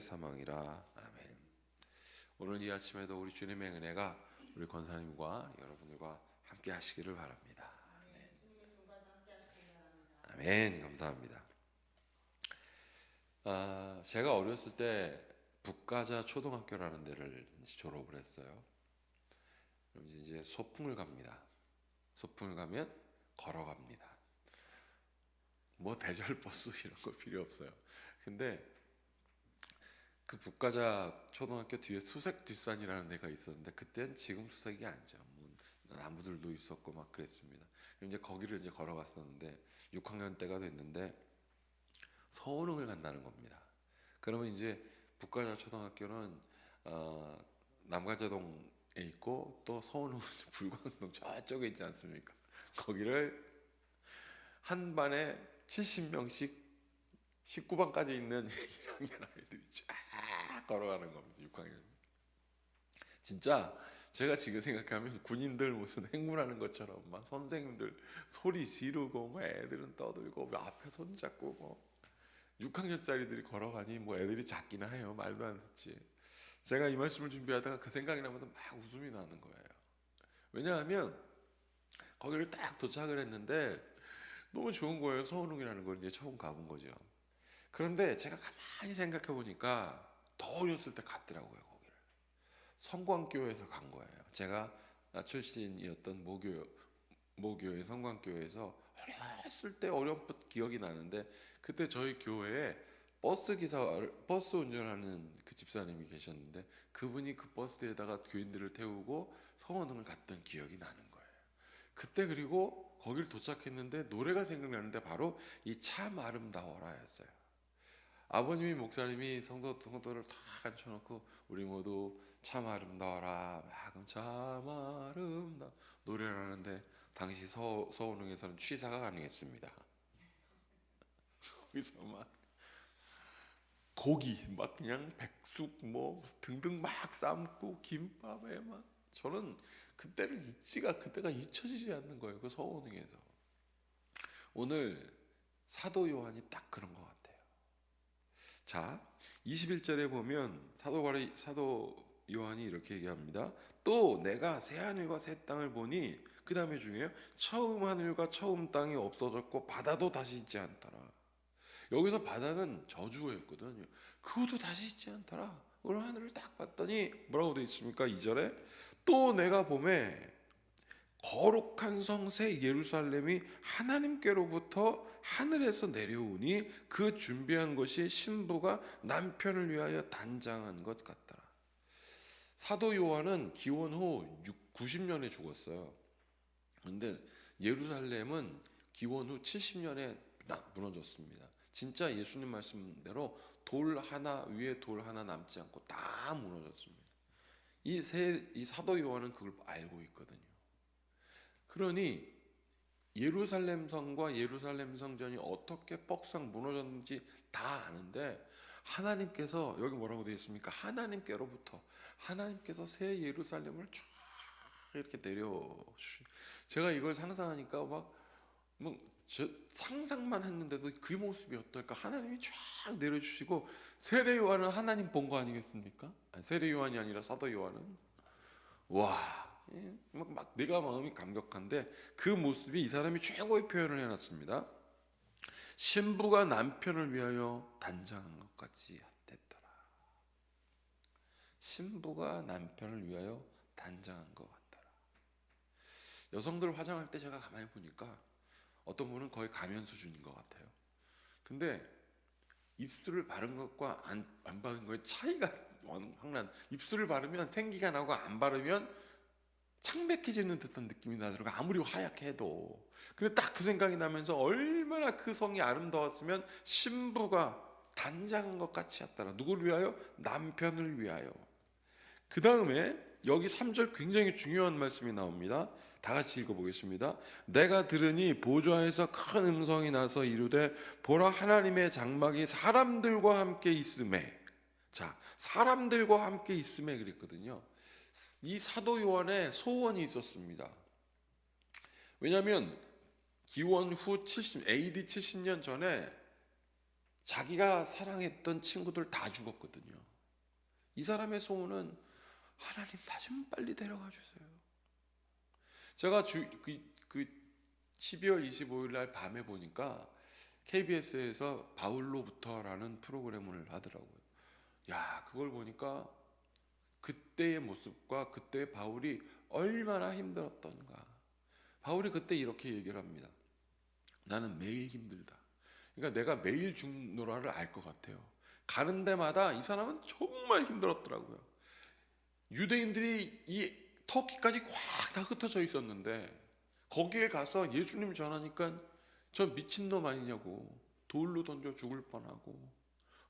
사망이라. 아멘. 오늘 이 아침에도 우리 주님의 은혜가 우리 권사님과 여러분들과 함께 하시기를 바랍니다. 아멘. 감사합니다. 제가 어렸을 때 북가자 초등학교라는 데를 졸업을 했어요. 그럼 이제 소풍을 갑니다. 소풍을 가면 걸어갑니다. 뭐 대절버스 이런 거 필요 없어요. 근데 그 북가자 초등학교 뒤에 수색 뒷산이라는 데가 있었는데 그땐 지금 수색이 아니죠. 뭐 나무들도 있었고 막 그랬습니다. 이제 거기를 이제 걸어갔었는데 6학년 때가 됐는데 서원흥을 간다는 겁니다. 그러면 이제 북가자 초등학교는 남가자동에 있고 또 서원흥은 불광동 저쪽에 있지 않습니까? 거기를 한 반에 70명씩 19반까지 있는 1학년 아이들이 쫙 걸어가는 겁니다. 6학년. 진짜 제가 지금 생각하면 군인들 무슨 행군하는 것처럼 막 선생님들 소리 지르고 뭐 애들은 떠들고 앞에 손잡고 뭐 6학년짜리들이 걸어가니 뭐 애들이 작기나 해요. 말도 안 듣지. 제가 이 말씀을 준비하다가 그 생각이 나면서 막 웃음이 나는 거예요. 왜냐하면 거기를 딱 도착을 했는데 너무 좋은 거예요. 서원흥이라는 걸 이제 처음 가본 거죠. 그런데 제가 가만히 생각해 보니까 더 어렸을 때 갔더라고요. 거기를 성광교에서 간 거예요. 제가 출신이었던 모교의 성광교에서 어렸을 때 어렴풋 기억이 나는데 그때 저희 교회에 버스 운전하는 그 집사님이 계셨는데 그분이 그 버스에다가 교인들을 태우고 서원흥을 갔던 기억이 나는 거예요. 그때 그리고 거기를 도착했는데 노래가 생각나는데 바로 이 참 아름다워라였어요. 아버님이 목사님이 성도를 다 앉혀놓고 우리 모두 참 아름다워라 막 참 아름다워 노래를 하는데 당시 서원흥에서는 취사가 가능했습니다. 거기서 막 고기 막 그냥 백숙 뭐 등등 막 삶고 김밥에 막 저는 그때가 잊혀지지 않는 거예요. 그 서원흥에서. 오늘 사도 요한이 딱 그런 것 같아요. 자, 21절에 보면 사도 요한이 이렇게 얘기합니다. 또 내가 새 하늘과 새 땅을 보니 그 다음에 중요해요. 처음 하늘과 처음 땅이 없어졌고 바다도 다시 있지 않더라. 여기서 바다는 저주어였거든요. 그것도 다시 있지 않더라. 오늘 하늘을 딱 봤더니 뭐라고 되어 있습니까? 2절에 또 내가 보매 거룩한 성 새 예루살렘이 하나님께로부터 하늘에서 내려오니 그 준비한 것이 신부가 남편을 위하여 단장한 것 같더라. 사도 요한은 기원 후 90년에 죽었어요. 그런데 예루살렘은 기원 후 70년에 무너졌습니다. 진짜 예수님 말씀대로 돌 하나 위에 돌 하나 남지 않고 다 무너졌습니다. 이 사도 요한은 그걸 알고 있거든요. 그러니 예루살렘 성과 예루살렘 성전이 어떻게 뻑상 무너졌는지 다 아는데 하나님께서 여기 뭐라고 되어 있습니까? 하나님께서 새 예루살렘을 쫙 이렇게 제가 이걸 상상하니까 상상만 했는데도 그 모습이 어떨까? 하나님이 쫙 내려주시고 세례 요한은 하나님 본 거 아니겠습니까? 세례 요한이 아니라 사도 요한은 막 내가 마음이 감격한데 그 모습이 이 사람이 최고의 표현을 해놨습니다. 신부가 남편을 위하여 단장한 것 같이 됐더라. 신부가 남편을 위하여 단장한 것 같더라. 여성들 화장할 때 제가 가만히 보니까 어떤 분은 거의 가면 수준인 것 같아요. 근데 입술을 바른 것과 안 바른 거의 차이가 확 입술을 바르면 생기가 나고 안 바르면 창백해지는 듯한 느낌이 나더라고요. 아무리 하얗게 해도. 근데 딱 그 생각이 나면서 얼마나 그 성이 아름다웠으면 신부가 단장한 것 같이 했더라. 누구를 위하여? 남편을 위하여. 그 다음에 여기 3절 굉장히 중요한 말씀이 나옵니다. 다 같이 읽어보겠습니다. 내가 들으니 보좌에서 큰 음성이 나서 이르되 보라 하나님의 장막이 사람들과 함께 있음에. 자, 사람들과 함께 있음에 그랬거든요. 이 사도 요한의 소원이 있었습니다. 왜냐하면 기원 후 AD 70년 전에 자기가 사랑했던 친구들 다 죽었거든요. 이 사람의 소원은 하나님 나 좀 빨리 데려가 주세요. 제가 12월 25일 날 밤에 보니까 KBS에서 바울로부터라는 프로그램을 하더라고요. 야, 그걸 보니까 그때의 모습과 그때의 바울이 얼마나 힘들었던가. 바울이 그때 이렇게 얘기를 합니다. 나는 매일 힘들다. 그러니까 내가 매일 죽노라를 알 것 같아요. 가는 데마다 이 사람은 정말 힘들었더라고요. 유대인들이 이 터키까지 꽉 다 흩어져 있었는데 거기에 가서 예수님 전하니까 저 미친놈 아니냐고 돌로 던져 죽을 뻔하고,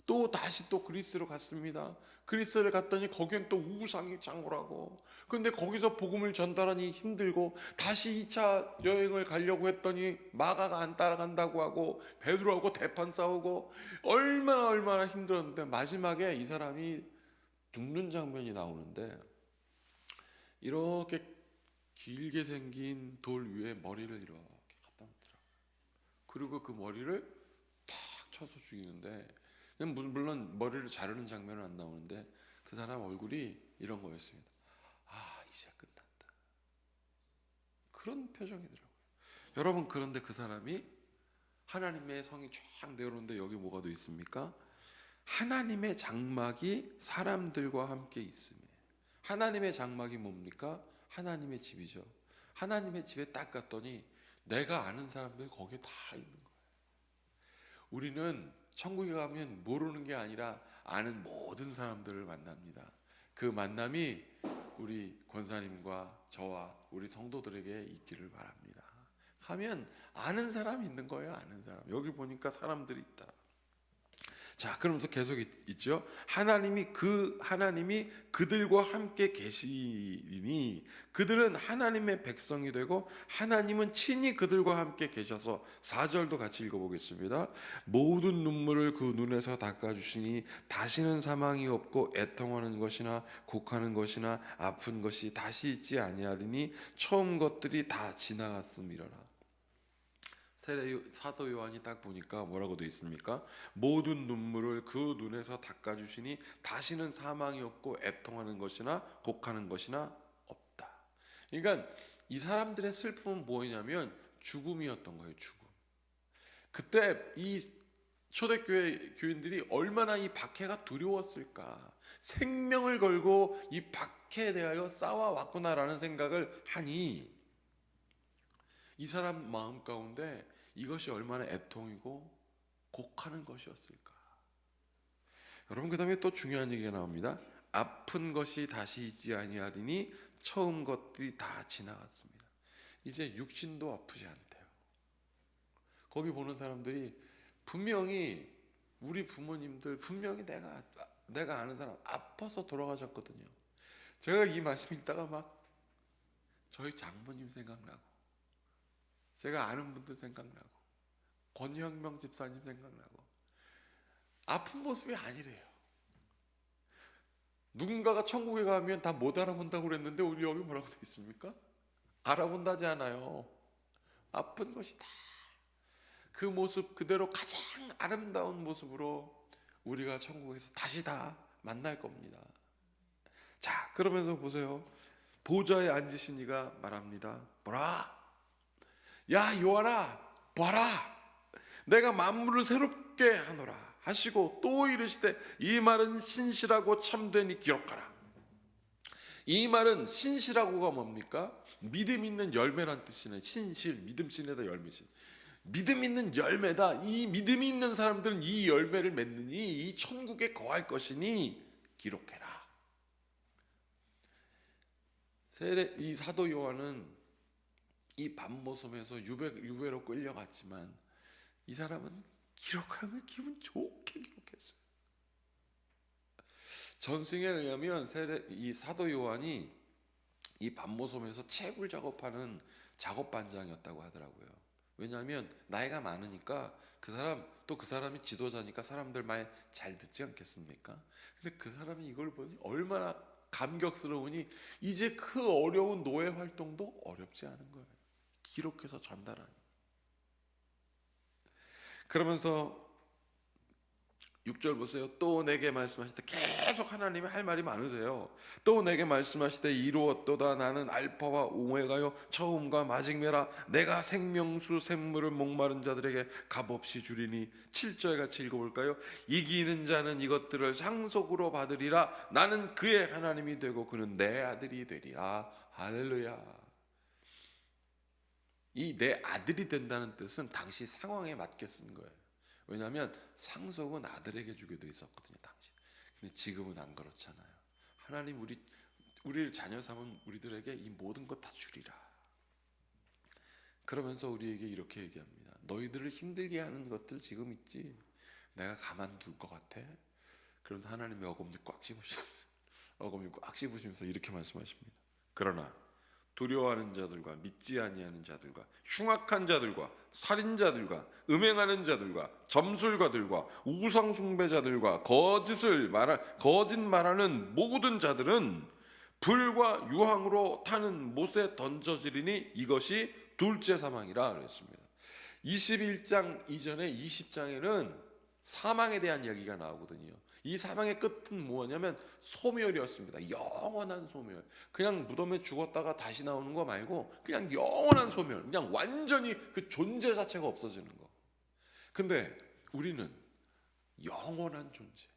또 다시 또 그리스로 갔습니다. 그리스를 갔더니 거기엔 또 우상이 창고라고. 근데 거기서 복음을 전달하니 힘들고 다시 2차 여행을 가려고 했더니 마가가 안 따라간다고 하고 베드로하고 대판 싸우고 얼마나 힘들었는데 마지막에 이 사람이 죽는 장면이 나오는데 이렇게 길게 생긴 돌 위에 머리를 이렇게 갖다 놓더라고요. 그리고 그 머리를 탁 쳐서 죽이는데, 물론 머리를 자르는 장면은 안 나오는데 그 사람 얼굴이 이런 거였습니다. 아, 이제 끝났다. 그런 표정이더라고요. 여러분, 그런데 그 사람이 하나님의 성이 쫙 내려오는데 여기 뭐가 돼 있습니까? 하나님의 장막이 사람들과 함께 있음에. 하나님의 장막이 뭡니까? 하나님의 집이죠. 하나님의 집에 딱 갔더니 내가 아는 사람들 거기에 다 있는 거예요. 우리는 천국에 가면 모르는 게 아니라 아는 모든 사람들을 만납니다. 그 만남이 우리 권사님과 저와 우리 성도들에게 있기를 바랍니다. 하면 아는 사람이 있는 거예요. 아는 사람. 여기 보니까 사람들이 있다. 자, 그러면서 계속 있죠. 하나님이 그들과 함께 계시니 그들은 하나님의 백성이 되고 하나님은 친히 그들과 함께 계셔서, 4절도 같이 읽어보겠습니다. 모든 눈물을 그 눈에서 닦아주시니 다시는 사망이 없고 애통하는 것이나 곡하는 것이나 아픈 것이 다시 있지 아니하리니 처음 것들이 다 지나갔음이로라. 사도 요한이 딱 보니까 뭐라고 되어 있습니까? 모든 눈물을 그 눈에서 닦아주시니 다시는 사망이 없고 애통하는 것이나 곡하는 것이나 없다. 그러니까 이 사람들의 슬픔은 뭐냐면 죽음이었던 거예요. 죽음. 그때 이 초대교회 교인들이 얼마나 이 박해가 두려웠을까. 생명을 걸고 이 박해에 대하여 싸워왔구나라는 생각을 하니 이 사람 마음 가운데 이것이 얼마나 애통이고 곡하는 것이었을까. 여러분, 그 다음에 또 중요한 얘기가 나옵니다. 아픈 것이 다시 있지 아니하리니 처음 것들이 다 지나갔습니다. 이제 육신도 아프지 않대요. 거기 보는 사람들이 분명히 우리 부모님들 분명히 내가 아는 사람 아파서 돌아가셨거든요. 제가 이 말씀 읽다가 막 저희 장모님 생각나고 제가 아는 분들 생각나고 권혁명 집사님 생각나고. 아픈 모습이 아니래요. 누군가가 천국에 가면 다 못 알아본다고 그랬는데 우리 여기 뭐라고 돼 있습니까? 알아본다지 않아요. 아픈 것이다. 그 모습 그대로 가장 아름다운 모습으로 우리가 천국에서 다시 다 만날 겁니다. 자, 그러면서 보세요. 보좌에 앉으신 이가 말합니다. 보라, 야 요한아, 봐라, 내가 만물을 새롭게 하노라 하시고 또 이르시되 이 말은 신실하고 참되니 기록하라. 이 말은 신실하고가 뭡니까? 믿음 있는 열매란 뜻이네. 신실, 믿음 신에다 열매신. 믿음 있는 열매다. 이 믿음이 있는 사람들은 이 열매를 맺느니 이 천국에 거할 것이니 기록해라. 이 사도 요한은 이 밤모섬에서 유배로 끌려갔지만 이 사람은 기록하는 기분 좋게 기록했어요. 전승에 의하면 이 사도 요한이 이 밤모섬에서 채굴 작업하는 작업반장이었다고 하더라고요. 왜냐하면 나이가 많으니까 그 사람이 지도자니까 사람들 말 잘 듣지 않겠습니까? 근데 그 사람이 이걸 보니 얼마나 감격스러우니 이제 그 어려운 노예 활동도 어렵지 않은 거예요. 기록해서 전달하니. 그러면서 6절 보세요. 또 내게 말씀하시되, 계속 하나님이 할 말이 많으세요. 또 내게 말씀하시되 이루었도다. 나는 알파와 오메가요 처음과 마지막이라. 내가 생명수 샘물을 목마른 자들에게 값없이 주리니. 7절 같이 읽어볼까요? 이기는 자는 이것들을 상속으로 받으리라. 나는 그의 하나님이 되고 그는 내 아들이 되리라. 할렐루야. 이 내 아들이 된다는 뜻은 당시 상황에 맞게 쓴 거예요. 왜냐하면 상속은 아들에게 주게 돼 있었거든요, 당시. 근데 지금은 안 그렇잖아요. 하나님 우리를 자녀 삼은 우리들에게 이 모든 것 다 주리라. 그러면서 우리에게 이렇게 얘기합니다. 너희들을 힘들게 하는 것들 지금 있지? 내가 가만둘 것 같아? 그러면서 하나님이 어금니 꽉 씹으셨어요. 어금니 꽉 씹으시면서 이렇게 말씀하십니다. 그러나 두려워하는 자들과 믿지 아니하는 자들과 흉악한 자들과 살인자들과 음행하는 자들과 점술가들과 우상 숭배자들과 거짓 말하는 모든 자들은 불과 유황으로 타는 못에 던져지리니 이것이 둘째 사망이라 그랬습니다. 21장 이전에 20장에는 사망에 대한 이야기가 나오거든요. 이 사망의 끝은 뭐냐면 소멸이었습니다. 영원한 소멸. 그냥 무덤에 죽었다가 다시 나오는 거 말고 그냥 영원한 소멸. 그냥 완전히 그 존재 자체가 없어지는 거. 근데 우리는 영원한 존재.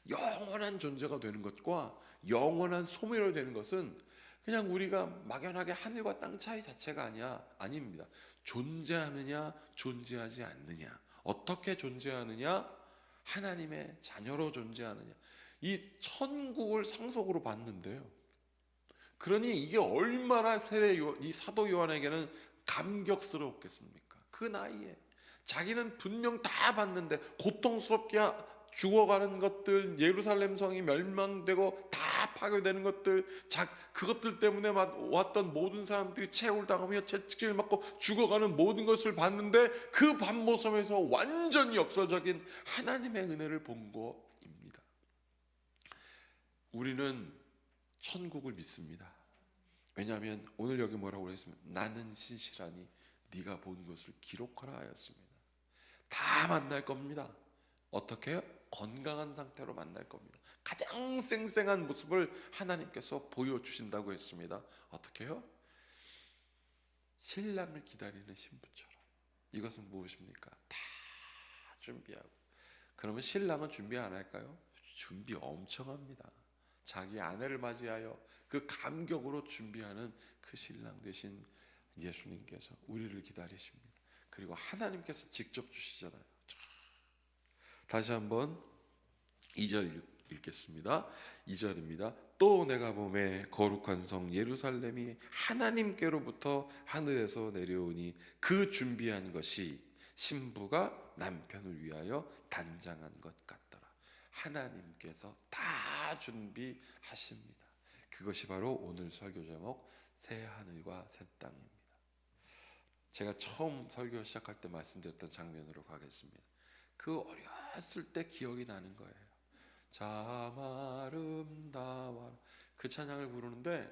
영원한 존재가 되는 것과 영원한 소멸이 되는 것은 그냥 우리가 막연하게 하늘과 땅 차이 자체가 아닙니다. 존재하느냐 존재하지 않느냐. 어떻게 존재하느냐? 하나님의 자녀로 존재하느냐. 이 천국을 상속으로 받는데요. 그러니 이게 얼마나 이 사도 요한에게는 감격스러웠겠습니까? 그 나이에 자기는 분명 다 봤는데 고통스럽게 죽어가는 것들, 예루살렘 성이 멸망되고 다 파괴되는 것들, 그것들 때문에 왔던 모든 사람들이 채울 당하며 채찍질 맞고 죽어가는 모든 것을 봤는데 그 밤모섬에서 완전히 역설적인 하나님의 은혜를 본 것입니다. 우리는 천국을 믿습니다. 왜냐하면 오늘 여기 뭐라고 그랬으면 나는 신실하니 네가 본 것을 기록하라 하였습니다. 다 만날 겁니다. 어떻게 해요? 건강한 상태로 만날 겁니다. 가장 쌩쌩한 모습을 하나님께서 보여주신다고 했습니다. 어떻게 해요? 신랑을 기다리는 신부처럼. 이것은 무엇입니까? 다 준비하고. 그러면 신랑은 준비 안 할까요? 준비 엄청 합니다. 자기 아내를 맞이하여 그 감격으로 준비하는 그 신랑 되신 예수님께서 우리를 기다리십니다. 그리고 하나님께서 직접 주시잖아요. 다시 한번 2절 읽겠습니다. 2절입니다. 또 내가 보매 거룩한 성 예루살렘이 하나님께로부터 하늘에서 내려오니 그 준비한 것이 신부가 남편을 위하여 단장한 것 같더라. 하나님께서 다 준비하십니다. 그것이 바로 오늘 설교 제목 새 하늘과 새 땅입니다. 제가 처음 설교 시작할 때 말씀드렸던 장면으로 가겠습니다. 그 어렸을 때 기억이 나는 거예요. 참 아름다워. 그 찬양을 부르는데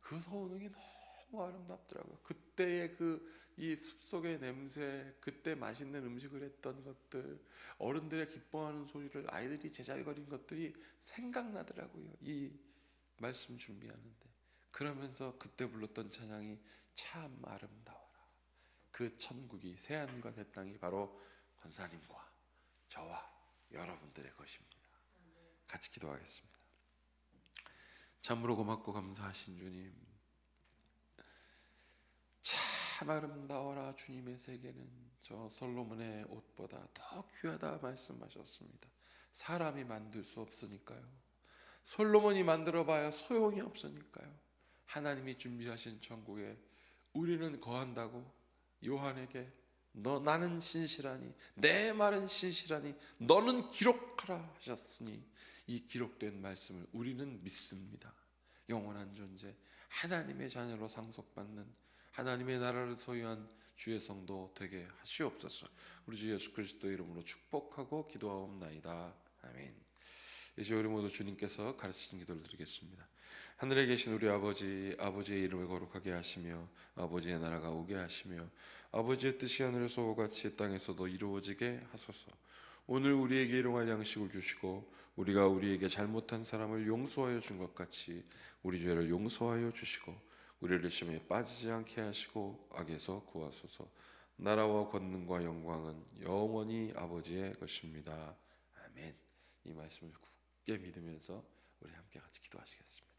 그 소원이 너무 아름답더라고요. 그때의 이 숲속의 냄새, 그때 맛있는 음식을 했던 것들, 어른들의 기뻐하는 소리를 아이들이 제잘거린 것들이 생각나더라고요. 이 말씀 준비하는데. 그러면서 그때 불렀던 찬양이 참 아름다워라. 그 천국이 새하늘과 새 땅이 바로 권사님과 저와 여러분들의 것입니다. 같이 기도하겠습니다. 참으로 고맙고 감사하신 주님, 참 아름다워라. 주님의 세계는 저 솔로몬의 옷보다 더 귀하다 말씀하셨습니다. 사람이 만들 수 없으니까요. 솔로몬이 만들어봐야 소용이 없으니까요. 하나님이 준비하신 천국에 우리는 거한다고 요한에게 나는 신실하니 내 말은 신실하니 너는 기록하라 하셨으니 이 기록된 말씀을 우리는 믿습니다. 영원한 존재 하나님의 자녀로 상속받는 하나님의 나라를 소유한 주의 성도 되게 하시옵소서. 우리 주 예수 그리스도의 이름으로 축복하고 기도하옵나이다. 아멘. 이제 우리 모두 주님께서 가르치신 기도를 드리겠습니다. 하늘에 계신 우리 아버지, 아버지의 이름을 거룩하게 하시며 아버지의 나라가 오게 하시며 아버지의 뜻이 하늘에서 같이 땅에서도 이루어지게 하소서. 오늘 우리에게 일용할 양식을 주시고 우리가 우리에게 잘못한 사람을 용서하여 준 것 같이 우리 죄를 용서하여 주시고 우리를 시험에 빠지지 않게 하시고 악에서 구하소서. 나라와 권능과 영광은 영원히 아버지의 것입니다. 아멘. 이 말씀을 굳게 믿으면서 우리 함께 같이 기도하시겠습니다.